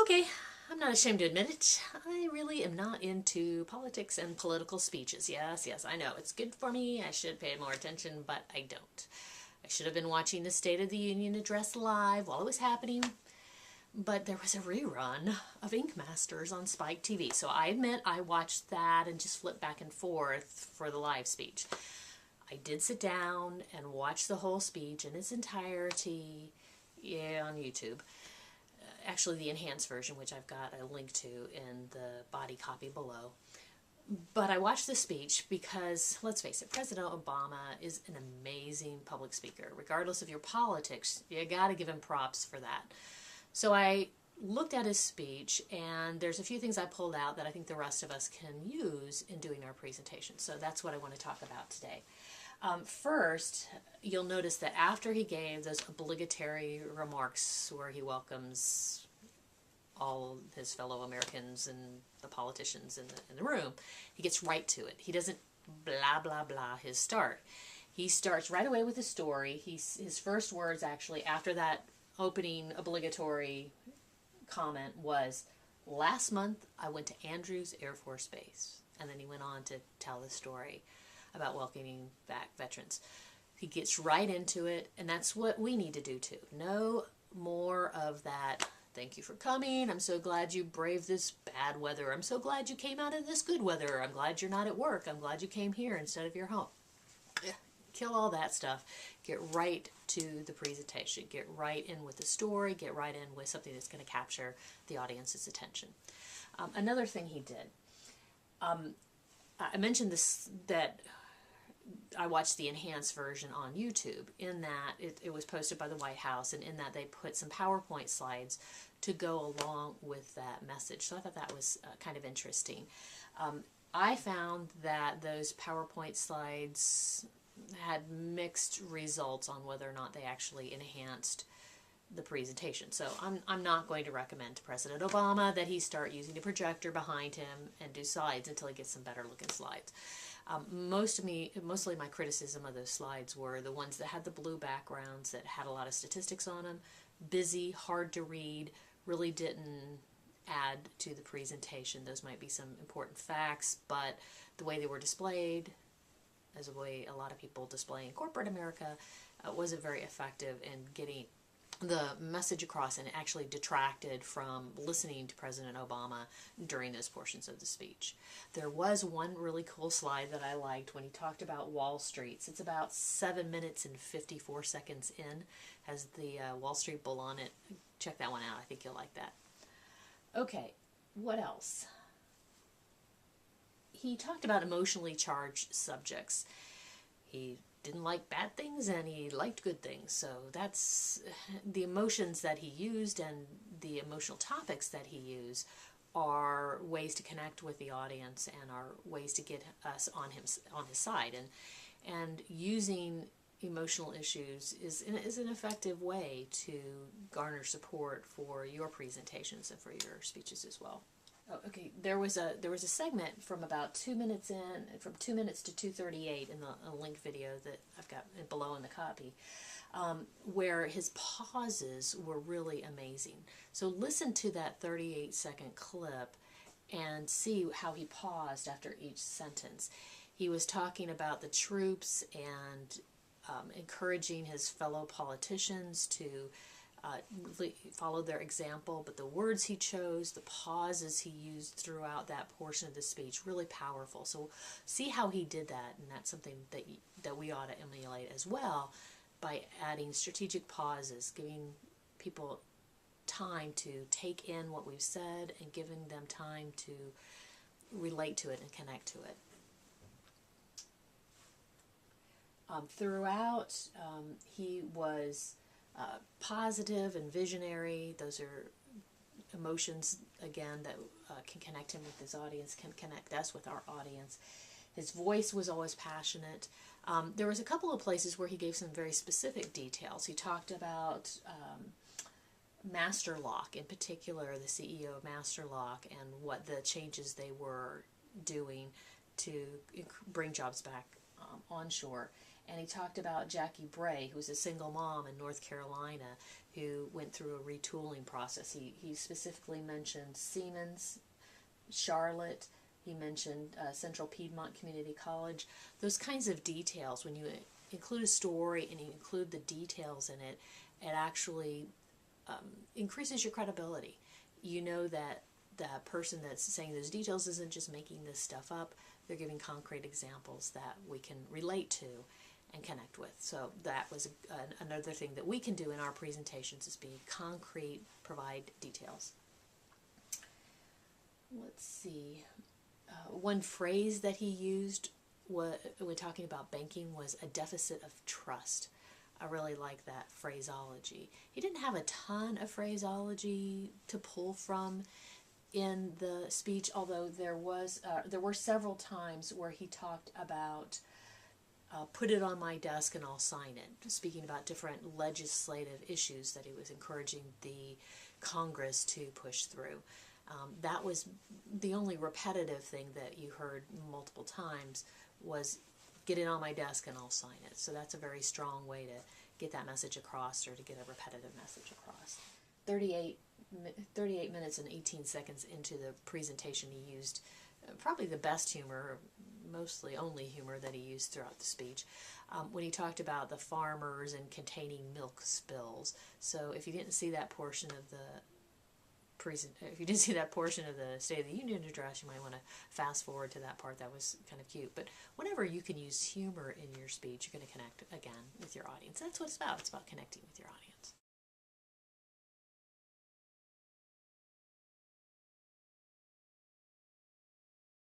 Okay, I'm not ashamed to admit it. I really am not into politics and political speeches. Yes, yes, I know. It's good for me. I should pay more attention, but I don't. I should have been watching the State of the Union address live while it was happening, but there was a rerun of Ink Masters on Spike TV. So I admit I watched that and just flipped back and forth for the live speech. I did sit down and watch the whole speech in its entirety, yeah, on YouTube. Actually, the enhanced version, which I've got a link to in the body copy below. But I watched the speech because, let's face it, President Obama is an amazing public speaker. Regardless of your politics, you gotta give him props for that. So I looked at his speech, and there's a few things I pulled out that I think the rest of us can use in doing our presentation. So that's what I want to talk about today. First, you'll notice that after he gave those obligatory remarks where he welcomes all his fellow Americans and the politicians in the room, he gets right to it. He doesn't blah, blah, blah his start. He starts right away with a story. His first words, actually, after that opening obligatory comment was, "Last month I went to Andrews Air Force Base." And then he went on to tell the story about welcoming back veterans. He gets right into it, and that's what we need to do too. No more of that, "Thank you for coming. I'm so glad you braved this bad weather. I'm so glad you came out in this good weather. I'm glad you're not at work. I'm glad you came here instead of your home." Kill all that stuff. Get right to the presentation. Get right in with the story. Get right in with something that's going to capture the audience's attention. Another thing he did, I mentioned this, that I watched the enhanced version on YouTube. In that, it was posted by the White House, and in that they put some PowerPoint slides to go along with that message. So I thought that was kind of interesting. I found that those PowerPoint slides had mixed results on whether or not they actually enhanced the presentation. So I'm not going to recommend to President Obama that he start using a projector behind him and do slides until he gets some better looking slides. Mostly my criticism of those slides were the ones that had the blue backgrounds, that had a lot of statistics on them, busy, hard to read, really didn't add to the presentation. Those might be some important facts, but the way they were displayed, as a way a lot of people display in corporate America, wasn't very effective in getting the message across, and it actually detracted from listening to President Obama during those portions of the speech. There was one really cool slide that I liked when he talked about Wall Street. It's about 7 minutes and 54 seconds in, has the Wall Street Bull on it. Check that one out. I think you'll like that. Okay, what else? He talked about emotionally charged subjects. He didn't like bad things and he liked good things. So that's the emotions that he used, and the emotional topics that he used are ways to connect with the audience and are ways to get us on his side. And using emotional issues is an effective way to garner support for your presentations and for your speeches as well. Oh, okay, there was a segment from about 2 minutes in, from 2 minutes to 2:38 in the link video that I've got below in the copy, where his pauses were really amazing. So listen to that 38-second clip and see how he paused after each sentence. He was talking about the troops and encouraging his fellow politicians to follow their example, but the words he chose, the pauses he used throughout that portion of the speech, really powerful. So see how he did that, and that's something that we ought to emulate as well, by adding strategic pauses, giving people time to take in what we've said and giving them time to relate to it and connect to it. Throughout, he was positive and visionary. Those are emotions, again, that can connect him with his audience, can connect us with our audience. His voice was always passionate. There was a couple of places where he gave some very specific details. He talked about Master Lock, in particular, the CEO of Master Lock, and what the changes they were doing to bring jobs back onshore. And he talked about Jackie Bray, who was a single mom in North Carolina, who went through a retooling process. He specifically mentioned Siemens, Charlotte, he mentioned Central Piedmont Community College. Those kinds of details, when you include a story and you include the details in it, it actually increases your credibility. You know that the person that's saying those details isn't just making this stuff up. They're giving concrete examples that we can relate to and connect with. So that was another thing that we can do in our presentations, is be concrete, provide details. Let's see. One phrase that he used when talking about banking was a deficit of trust. I really like that phraseology. He didn't have a ton of phraseology to pull from in the speech, although there were several times where he talked about put it on my desk and I'll sign it, speaking about different legislative issues that he was encouraging the Congress to push through. That was the only repetitive thing that you heard multiple times, was get it on my desk and I'll sign it. So that's a very strong way to get that message across, or to get a repetitive message across. 38 minutes and 18 seconds into the presentation, he used probably the best humor, mostly only humor that he used throughout the speech, when he talked about the farmers and containing milk spills. So if you didn't see that portion of the State of the Union address, you might want to fast forward to that part. That was kind of cute. But whenever you can use humor in your speech, you're going to connect again with your audience. That's what it's about. It's about connecting with your audience.